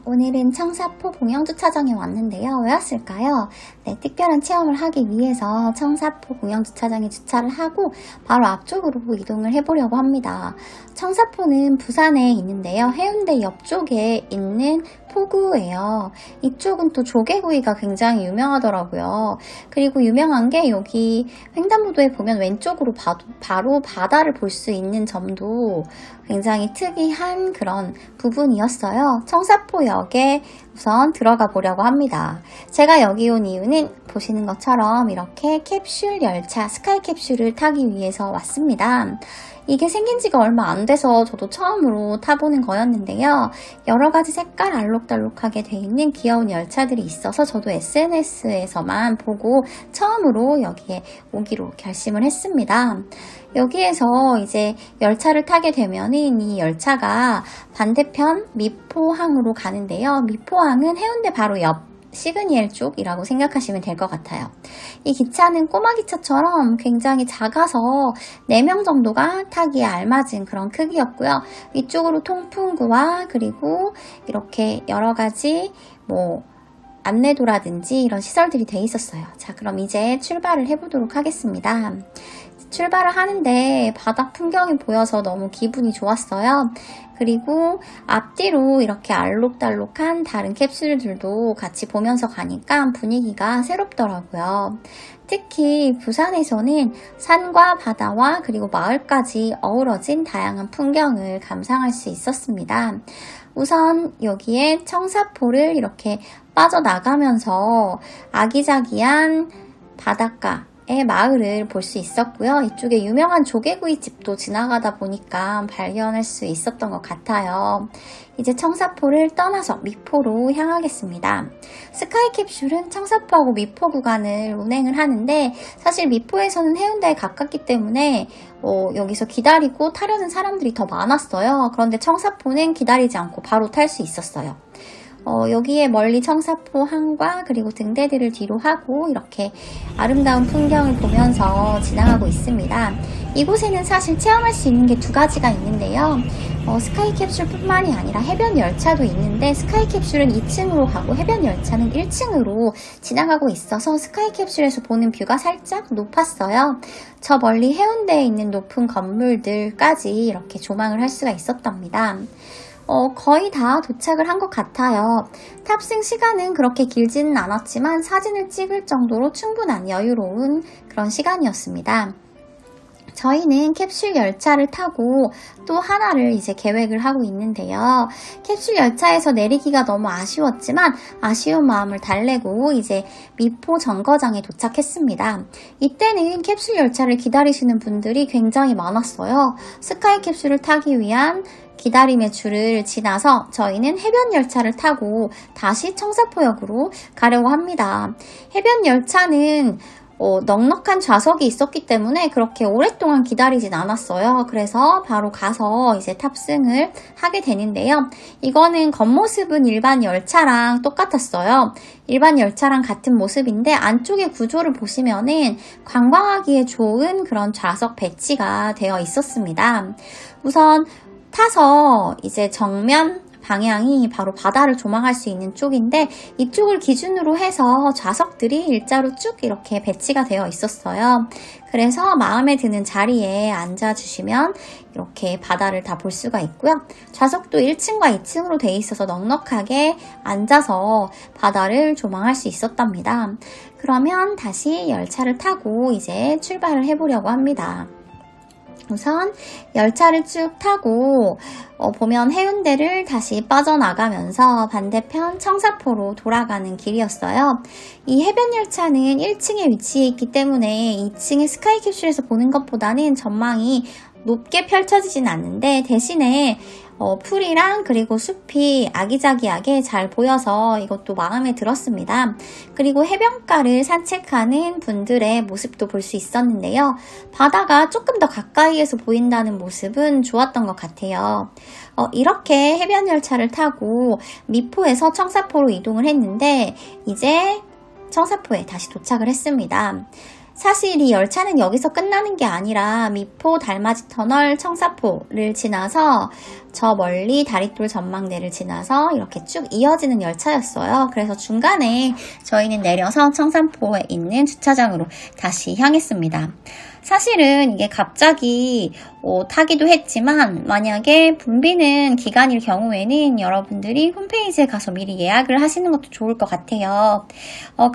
오늘은 청사포 공영주차장에 왔는데요. 왜 왔을까요? 네, 특별한 체험을 하기 위해서 청사포 공영주차장에 주차를 하고 바로 앞쪽으로 이동을 해보려고 합니다. 청사포는 부산에 있는데요. 해운대 옆쪽에 있는 포구예요. 이쪽은 또 조개구이가 굉장히 유명하더라고요. 그리고 유명한 게 여기 횡단보도에 보면 왼쪽으로 바로 바다를 볼 수 있는 점도 굉장히 특이한 그런 부분이었어요. 청사포역에 우선 들어가 보려고 합니다. 제가 여기 온 이유는 보시는 것처럼 이렇게 캡슐 열차, 스카이캡슐을 타기 위해서 왔습니다. 이게 생긴 지가 얼마 안 돼서 저도 처음으로 타보는 거였는데요. 여러 가지 색깔 알록달록하게 돼 있는 귀여운 열차들이 있어서 저도 SNS에서만 보고 처음으로 여기에 오기로 결심을 했습니다. 여기에서 이제 열차를 타게 되면은 이 열차가 반대편 미포항으로 가는데요. 미포항은 해운대 바로 옆 시그니엘 쪽이라고 생각하시면 될 것 같아요. 이 기차는 꼬마 기차처럼 굉장히 작아서 4명 정도가 타기에 알맞은 그런 크기였고요. 위쪽으로 통풍구와 그리고 이렇게 여러 가지 안내도라든지 이런 시설들이 돼 있었어요. 자, 그럼 이제 출발을 해보도록 하겠습니다. 출발을 하는데 바다 풍경이 보여서 너무 기분이 좋았어요. 그리고 앞뒤로 이렇게 알록달록한 다른 캡슐들도 같이 보면서 가니까 분위기가 새롭더라고요. 특히 부산에서는 산과 바다와 그리고 마을까지 어우러진 다양한 풍경을 감상할 수 있었습니다. 우선 여기에 청사포를 이렇게 빠져나가면서 아기자기한 바닷가 마을을 볼 수 있었고요. 이쪽에 유명한 조개구이 집도 지나가다 보니까 발견할 수 있었던 것 같아요. 이제 청사포를 떠나서 미포로 향하겠습니다. 스카이캡슐은 청사포하고 미포 구간을 운행을 하는데 사실 미포에서는 해운대에 가깝기 때문에 여기서 기다리고 타려는 사람들이 더 많았어요. 그런데 청사포는 기다리지 않고 바로 탈 수 있었어요. 여기에 멀리 청사포 항과 그리고 등대들을 뒤로 하고 이렇게 아름다운 풍경을 보면서 지나가고 있습니다. 이곳에는 사실 체험할 수 있는 게 2가지가 있는데요. 스카이캡슐 뿐만이 아니라 해변 열차도 있는데 스카이캡슐은 2층으로 가고 해변 열차는 1층으로 지나가고 있어서 스카이캡슐에서 보는 뷰가 살짝 높았어요. 저 멀리 해운대에 있는 높은 건물들까지 이렇게 조망을 할 수가 있었답니다. 거의 다 도착을 한 것 같아요. 탑승 시간은 그렇게 길지는 않았지만 사진을 찍을 정도로 충분한 여유로운 그런 시간이었습니다. 저희는 캡슐 열차를 타고 또 하나를 이제 계획을 하고 있는데요. 캡슐 열차에서 내리기가 너무 아쉬웠지만 아쉬운 마음을 달래고 이제 미포 정거장에 도착했습니다. 이때는 캡슐 열차를 기다리시는 분들이 굉장히 많았어요. 스카이캡슐을 타기 위한 기다림의 줄을 지나서 저희는 해변 열차를 타고 다시 청사포역으로 가려고 합니다. 해변 열차는 넉넉한 좌석이 있었기 때문에 그렇게 오랫동안 기다리진 않았어요. 그래서 바로 가서 이제 탑승을 하게 되는데요. 이거는 겉모습은 일반 열차랑 똑같았어요. 일반 열차랑 같은 모습인데 안쪽의 구조를 보시면은 관광하기에 좋은 그런 좌석 배치가 되어 있었습니다. 우선 타서 이제 정면 방향이 바로 바다를 조망할 수 있는 쪽인데 이쪽을 기준으로 해서 좌석들이 일자로 쭉 이렇게 배치가 되어 있었어요. 그래서 마음에 드는 자리에 앉아주시면 이렇게 바다를 다 볼 수가 있고요. 좌석도 1층과 2층으로 되어 있어서 넉넉하게 앉아서 바다를 조망할 수 있었답니다. 그러면 다시 열차를 타고 이제 출발을 해보려고 합니다. 우선 열차를 쭉 타고 보면 해운대를 다시 빠져나가면서 반대편 청사포로 돌아가는 길이었어요. 이 해변 열차는 1층에 위치해 있기 때문에 2층의 스카이캡슐에서 보는 것보다는 전망이 높게 펼쳐지진 않는데 대신에 풀이랑 그리고 숲이 아기자기하게 잘 보여서 이것도 마음에 들었습니다. 그리고 해변가를 산책하는 분들의 모습도 볼 수 있었는데요. 바다가 조금 더 가까이에서 보인다는 모습은 좋았던 것 같아요. 이렇게 해변 열차를 타고 미포에서 청사포로 이동을 했는데 이제 청사포에 다시 도착을 했습니다. 사실 이 열차는 여기서 끝나는 게 아니라 미포, 달맞이 터널, 청사포를 지나서 저 멀리 다리돌 전망대를 지나서 이렇게 쭉 이어지는 열차였어요. 그래서 중간에 저희는 내려서 청산포에 있는 주차장으로 다시 향했습니다. 사실은 이게 갑자기 타기도 했지만 만약에 붐비는 기간일 경우에는 여러분들이 홈페이지에 가서 미리 예약을 하시는 것도 좋을 것 같아요.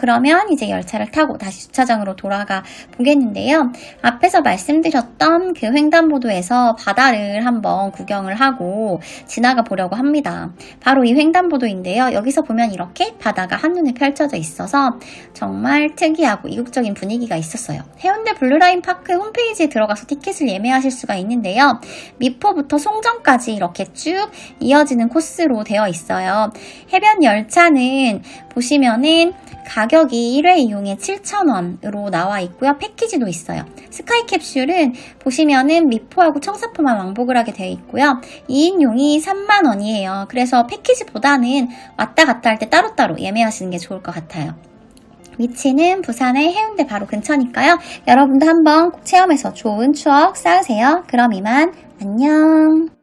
그러면 이제 열차를 타고 다시 주차장으로 돌아가 보겠는데요. 앞에서 말씀드렸던 그 횡단보도에서 바다를 한번 구경을 하고 지나가 보려고 합니다. 바로 이 횡단보도인데요. 여기서 보면 이렇게 바다가 한눈에 펼쳐져 있어서 정말 특이하고 이국적인 분위기가 있었어요. 해운대 블루라인 파크 홈페이지에 들어가서 티켓을 예매하실 수가 있는데요. 미포부터 송정까지 이렇게 쭉 이어지는 코스로 되어 있어요. 해변 열차는 보시면은 가격이 1회 이용에 7,000원으로 나와 있고요. 패키지도 있어요. 스카이캡슐은 보시면은 미포하고 청사포만 왕복을 하게 되어 있고요. 2인용이 3만원이에요. 그래서 패키지보다는 왔다 갔다 할 때 따로따로 예매하시는 게 좋을 것 같아요. 위치는 부산의 해운대 바로 근처니까요. 여러분도 한번 꼭 체험해서 좋은 추억 쌓으세요. 그럼 이만 안녕.